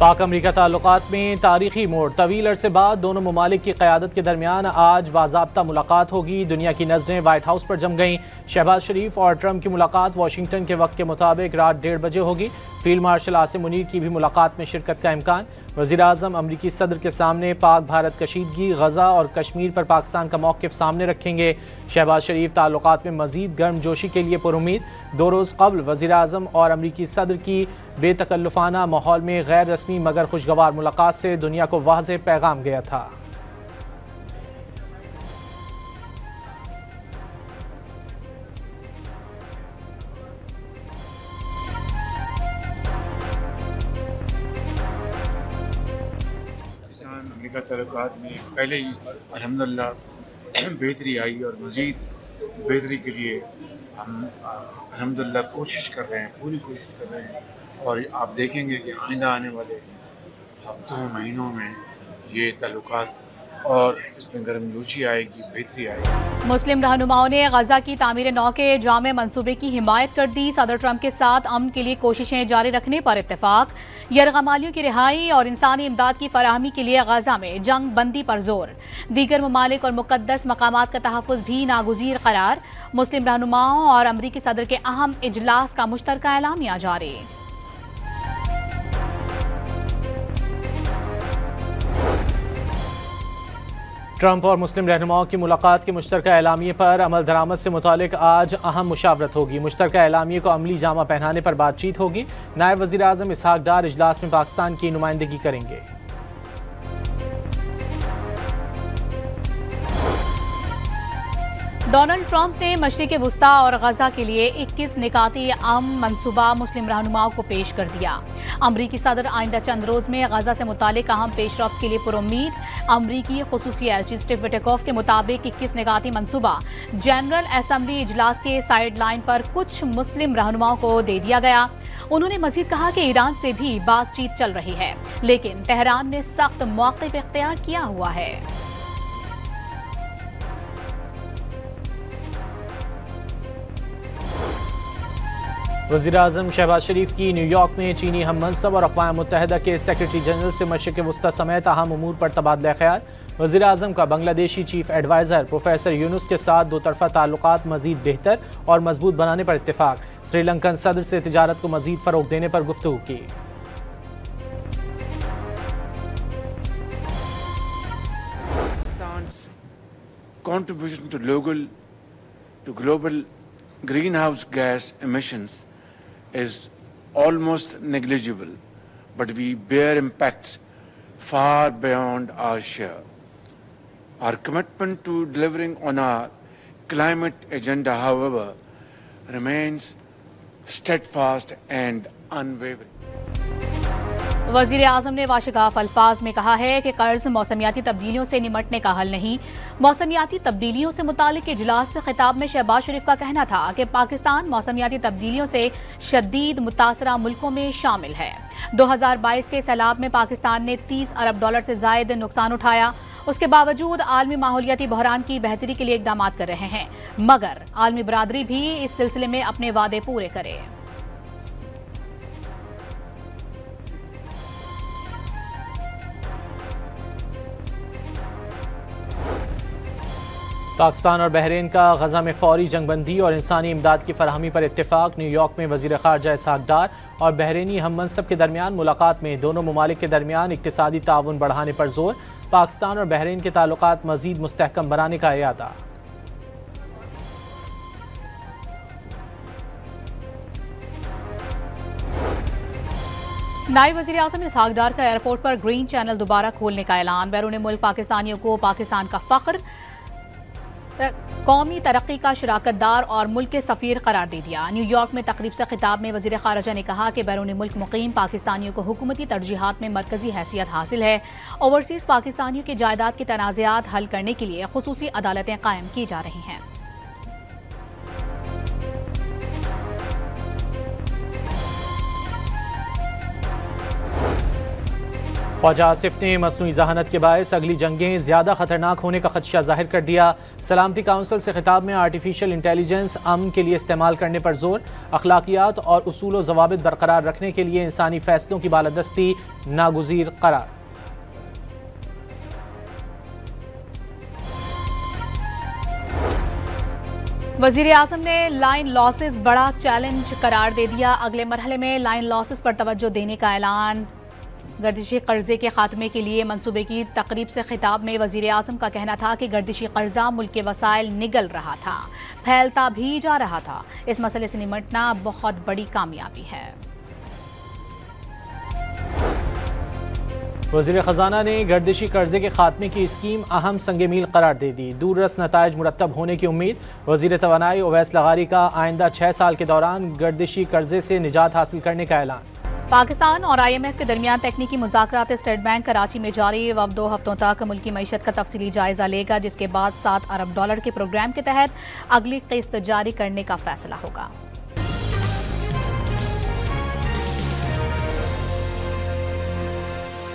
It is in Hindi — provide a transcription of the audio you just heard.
पाक अमरीका ताल्लुकात में तारीखी मोड़। तवील अरसे बाद दोनों ममालिक की क़यादत के दरमियान आज बाज़ाब्ता मुलाकात होगी। दुनिया की नज़रें वाइट हाउस पर जम गईं। शहबाज शरीफ और ट्रंप की मुलाकात वाशिंगटन के वक्त के मुताबिक रात 1:30 बजे होगी। फील्ड मार्शल आसिम मुनीर की भी मुलाकात में शिरकत का इम्कान। वज़ीर-ए-आज़म अमरीकी सदर के सामने पाक भारत कशीदगी, गजा और कश्मीर पर पाकिस्तान का मौक़िफ़ सामने रखेंगे। शहबाज शरीफ ताल्लुकात में मज़ीद गर्मजोशी के लिए पुरुम्मीद। 2 रोज़ कबल वज़ीर-ए-आज़म और अमरीकी सदर की बेतकल्लुफ़ाना माहौल में गैर रस्मी मगर खुशगवार मुलाकात से दुनिया को वाज़ेह पैगाम गया था। अमेरिका ताल्लुकात में पहले ही अल्हम्दुलिल्लाह बेहतरी आई और मज़ीद बेहतरी के लिए हम अल्हम्दुलिल्लाह कोशिश कर रहे हैं, पूरी कोशिश कर रहे हैं। और आप देखेंगे कि आइंदा आने वाले हफ्तों महीनों में ये ताल्लुकात और इसमें गर्मजोशी आएगी, बेहतरी आएगी। मुस्लिम रहनुमाओं ने गजा की तामीर नौ के जामे मंसूबे की हिमायत कर दी। सदर ट्रंप के साथ अमन के लिए कोशिशें जारी रखने पर इत्तेफाक। यरगमालियों की रिहाई और इंसानी इमदाद की फराहमी के लिए गजा में जंग बंदी पर जोर। दीगर ममालिक और मुकद्दस मकामात का तहफ़्फ़ुज़ भी नागुज़ीर करार। मुस्लिम रहनुमाओं और अमरीकी सदर के अहम इजलास का मुश्तरका एलामिया जारी। ट्रंप और मुस्लिम रहनुमाओं की मुलाकात के मुश्तरका एलामिये पर अमल दरामद से मुतालिक आज अहम मुशावरत होगी। मुश्तरका एलामिये को अमली जामा पहनाने पर बातचीत होगी। नायब वज़ीर आज़म इसहाक डार इजलास में पाकिस्तान की नुमाइंदगी करेंगे। डोनाल्ड ट्रंप ने मशरिक़ वुस्ता और गजा के लिए 21 निकाती मंसूबा मुस्लिम रहनुमाओं को पेश कर दिया। अमरीकी सदर आइंदा चंद रोज में गजा से मुतालिक अहम पेशरफ्त के लिए पुरुम्मीद। अमरीकी खुसूसी एजेंसी स्टीव विटेकॉफ के मुताबिक 21 निकाती मंसूबा जनरल असम्बली इजलास के साइड लाइन पर कुछ मुस्लिम रहनुमाओं को दे दिया गया। उन्होंने मजीद कहा कि ईरान से भी बातचीत चल रही है, लेकिन तेहरान ने सख्त मौक़िफ़ इख्तियार किया हुआ है। वज़ीर-ए-आज़म शहबाज शरीफ की न्यूयॉर्क में चीनी हम मनसब और अक़वाम मुत्तहिदा के सेक्रेटरी जनरल से मशरिक़ वुस्ता समेत अहम उमूर पर तबादला ख्याल। वज़ीर-ए-आज़म का Bangladeshi chief adviser professor Yunus के साथ दो तरफ़ा ताल्लुकात मज़ीद बेहतर और मजबूत बनाने पर इत्तेफाक। श्रीलंकन सदर से तिजारत को मज़ीद फ़रोग़ देने पर गुफ्तगू की। Contribution to global greenhouse gas emissions is almost negligible, but we bear impacts far beyond our share. Our commitment to delivering on our climate agenda, however, remains steadfast and unwavering. वज़ीर आज़म ने वाशिगाफ अल्फाज में कहा है कि कर्ज मौसमियाती तब्दीलियों से निमटने का हल नहीं। मौसमियाती तब्दीलियों से मुतालिक इजलास से खिताब में शहबाज शरीफ का कहना था कि पाकिस्तान मौसमियाती तब्दीलियों से शदीद मुतासरा मुल्कों में शामिल है। 2022 के सैलाब में पाकिस्तान ने $30 अरब से जायद नुकसान उठाया। उसके बावजूद आलमी माहौलियाती बहरान की बेहतरी के लिए इकदाम कर रहे हैं, मगर आलमी बरादरी भी इस सिलसिले में अपने वादे पूरे करे। पाकिस्तान और बहरीन का गजा में फौरी जंगबंदी और इंसानी इमदाद की फराहमी पर इत्तेफाक। न्यूयॉर्क में वज़ीर ख़ारजा इसहाक डार और बहरीनी हम मनसब के दरमियान मुलाकात में दोनों ममालिक के दरमियान इक़्तिसादी ताउन बढ़ाने पर जोर। पाकिस्तान और बहरीन के ताल्लुकात मज़ीद मुस्तहकम बनाने का इरादा। नायब वज़ीर आज़म इसहाक डार का एयरपोर्ट पर ग्रीन चैनल दोबारा खोलने का ऐलान। बैरून मुल्क पाकिस्तानियों को पाकिस्तान का फ़ख्र, कौमी तरक्की का शराकतदार और मुल्क के सफ़ीर करार दे दिया। न्यूयॉर्क में तकरीब से खिताब में वज़ीर ख़ारजा ने कहा कि बैरून मुल्क मुक़ीम पाकिस्तानियों को हुकूमती तरजीहात में मरकज़ी हैसियत हासिल है। ओवरसीज़ पाकिस्तानियों की जायदाद के तनाज़ात हल करने के लिए खुसूसी अदालतें कायम की जा रही हैं। ख्वाजा आसिफ ने मसनूई जहानत के बायस अगली जंगें ज़्यादा खतरनाक होने का खदशा जाहिर कर दिया। सलामती काउंसिल से खिताब में आर्टिफिशियल इंटेलिजेंस अमन के लिए इस्तेमाल करने पर जोर। अखलाकियात और उसूल व ज़वाबित बरकरार रखने के लिए इंसानी फैसलों की बालादस्ती नागुज़ीर करार। वज़ीर आज़म ने लाइन लॉसेस बड़ा चैलेंज करार दे दिया। अगले मरहले में लाइन लॉसेस पर तवज्जो देने का ऐलान। गर्दिशी कर्जे के खात्मे के लिए मंसूबे की तकरीब से खिताब में वज़ीर आज़म का कहना था कि गर्दिशी कर्जा मुल्क के वसाइल निगल रहा था, फैलता भी जा रहा था। इस मसले से निमटना बहुत बड़ी कामयाबी है। वज़ीर ख़जाना ने गर्दिशी कर्जे के खात्मे की स्कीम अहम संग मील करार दे दी। दूररस नताइज मुरतब होने की उम्मीद। वज़ीर तवानाई ओवैस लगारी का आइंदा 6 साल के दौरान गर्दिशी कर्जे से निजात हासिल करने का ऐलान। पाकिस्तान और IMF के दरमियान तकनीकी मुज़ाकरात स्टेट बैंक कराची में जारी। वफ़द 2 हफ्तों तक मुल्की मईशत का तफसीली जायजा लेगा, जिसके बाद $7 अरब के प्रोग्राम के तहत अगली किस्त जारी करने का फैसला होगा।